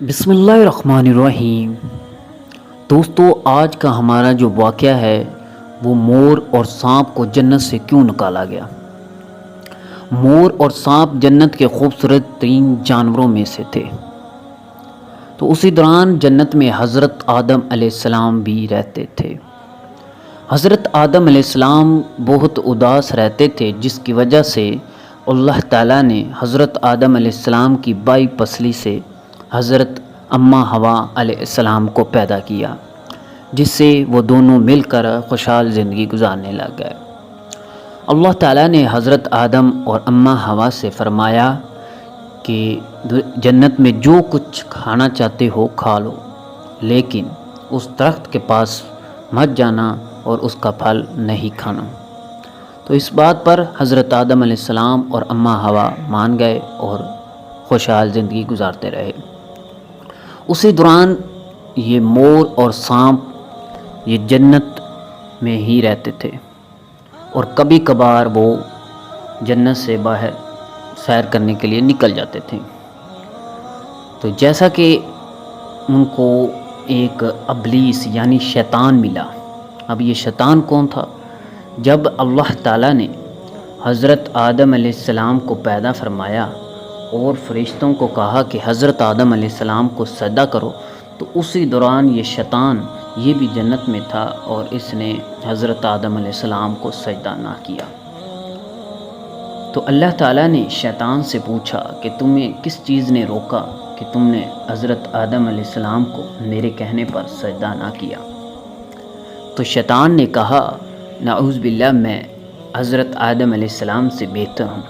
بسم اللہ الرحمن الرحیم۔ دوستو، آج کا ہمارا جو واقعہ ہے وہ مور اور سانپ کو جنت سے کیوں نکالا گیا۔ مور اور سانپ جنت کے خوبصورت ترین جانوروں میں سے تھے۔ تو اسی دوران جنت میں حضرت آدم علیہ السلام بھی رہتے تھے۔ حضرت آدم علیہ السلام بہت اداس رہتے تھے، جس کی وجہ سے اللہ تعالیٰ نے حضرت آدم علیہ السلام کی بائیں پسلی سے حضرت اماں حوا علیہ السلام کو پیدا کیا، جس سے وہ دونوں مل کر خوشحال زندگی گزارنے لگ گئے۔ اللہ تعالیٰ نے حضرت آدم اور اماں حوا سے فرمایا کہ جنت میں جو کچھ کھانا چاہتے ہو کھا لو، لیکن اس درخت کے پاس مت جانا اور اس کا پھل نہیں کھانا۔ تو اس بات پر حضرت آدم علیہ السلام اور اماں حوا مان گئے اور خوشحال زندگی گزارتے رہے۔ اسی دوران یہ مور اور سانپ یہ جنت میں ہی رہتے تھے، اور کبھی کبھار وہ جنت سے باہر سیر کرنے کے لیے نکل جاتے تھے۔ تو جیسا کہ ان کو ایک ابلیس یعنی شیطان ملا۔ اب یہ شیطان کون تھا؟ جب اللہ تعالیٰ نے حضرت آدم علیہ السلام کو پیدا فرمایا اور فرشتوں کو کہا کہ حضرت آدم علیہ السلام کو سجدہ کرو، تو اسی دوران یہ شیطان یہ بھی جنت میں تھا اور اس نے حضرت آدم علیہ السلام کو سجدہ نہ کیا۔ تو اللہ تعالیٰ نے شیطان سے پوچھا کہ تمہیں کس چیز نے روکا کہ تم نے حضرت آدم علیہ السلام کو میرے کہنے پر سجدہ نہ کیا؟ تو شیطان نے کہا، نعوذ باللہ، میں حضرت آدم علیہ السلام سے بہتر ہوں۔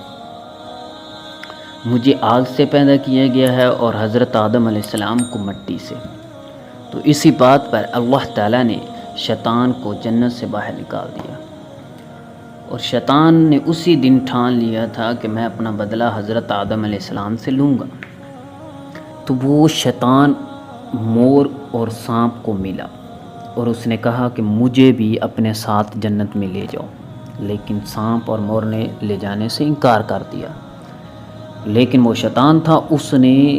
مجھے آگ سے پیدا کیا گیا ہے اور حضرت آدم علیہ السلام کو مٹی سے۔ تو اسی بات پر اللہ تعالیٰ نے شیطان کو جنت سے باہر نکال دیا، اور شیطان نے اسی دن ٹھان لیا تھا کہ میں اپنا بدلہ حضرت آدم علیہ السلام سے لوں گا۔ تو وہ شیطان مور اور سانپ کو ملا اور اس نے کہا کہ مجھے بھی اپنے ساتھ جنت میں لے جاؤ، لیکن سانپ اور مور نے لے جانے سے انکار کر دیا۔ لیکن وہ شیطان تھا، اس نے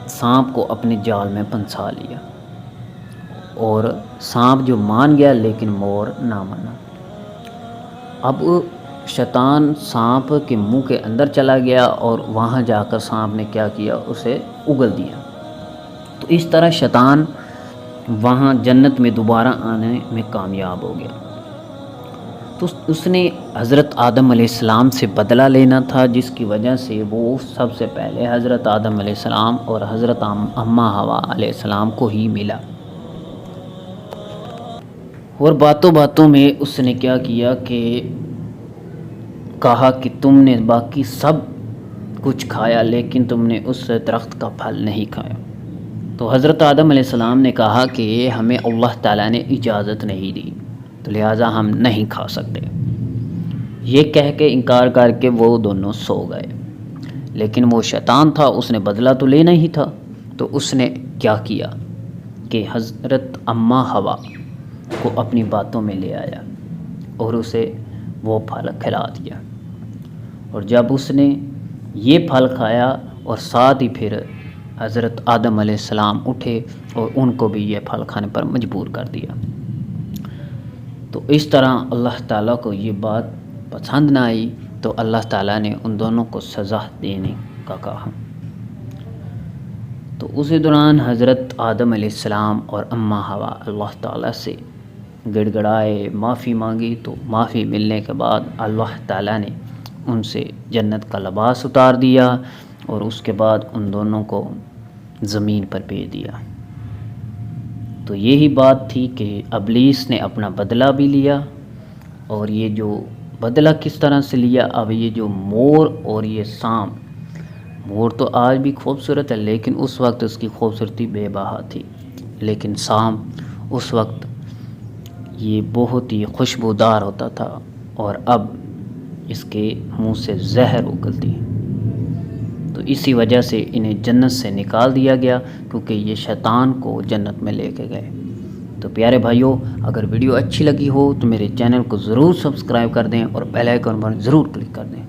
سانپ کو اپنے جال میں پھنسا لیا، اور سانپ جو مان گیا لیکن مور نہ مانا۔ اب شیطان سانپ کے منہ کے اندر چلا گیا اور وہاں جا کر سانپ نے کیا کیا، اسے اگل دیا۔ تو اس طرح شیطان وہاں جنت میں دوبارہ آنے میں کامیاب ہو گیا۔ تو اس نے حضرت آدم علیہ السلام سے بدلہ لینا تھا، جس کی وجہ سے وہ سب سے پہلے حضرت آدم علیہ السلام اور حضرت اماں حوا علیہ السلام کو ہی ملا۔ اور باتوں باتوں میں اس نے کیا کیا کہ کہا کہ تم نے باقی سب کچھ کھایا، لیکن تم نے اس درخت کا پھل نہیں کھایا۔ تو حضرت آدم علیہ السلام نے کہا کہ ہمیں اللہ تعالیٰ نے اجازت نہیں دی، تو لہٰذا ہم نہیں کھا سکتے۔ یہ کہہ کے انکار کر کے وہ دونوں سو گئے۔ لیکن وہ شیطان تھا، اس نے بدلہ تو لینا ہی تھا۔ تو اس نے کیا کیا کہ حضرت اماں حوا کو اپنی باتوں میں لے آیا اور اسے وہ پھل کھلا دیا۔ اور جب اس نے یہ پھل کھایا اور ساتھ ہی پھر حضرت آدم علیہ السلام اٹھے اور ان کو بھی یہ پھل کھانے پر مجبور کر دیا۔ تو اس طرح اللہ تعالیٰ کو یہ بات پسند نہ آئی، تو اللہ تعالیٰ نے ان دونوں کو سزا دینے کا کہا۔ تو اسی دوران حضرت آدم علیہ السلام اور اماں حوا اللہ تعالیٰ سے گڑ گڑائے، معافی مانگی۔ تو معافی ملنے کے بعد اللہ تعالیٰ نے ان سے جنت کا لباس اتار دیا اور اس کے بعد ان دونوں کو زمین پر بھیج دیا۔ تو یہی بات تھی کہ ابلیس نے اپنا بدلہ بھی لیا، اور یہ جو بدلہ کس طرح سے لیا، اب یہ جو مور اور یہ سانپ، مور تو آج بھی خوبصورت ہے لیکن اس وقت اس کی خوبصورتی بے بہا تھی، لیکن سانپ اس وقت یہ بہت ہی خوشبودار ہوتا تھا، اور اب اس کے منہ سے زہر اگلتی۔ تو اسی وجہ سے انہیں جنت سے نکال دیا گیا، کیونکہ یہ شیطان کو جنت میں لے کے گئے۔ تو پیارے بھائیوں، اگر ویڈیو اچھی لگی ہو تو میرے چینل کو ضرور سبسکرائب کر دیں اور بیل آئیکن پر ضرور کلک کر دیں۔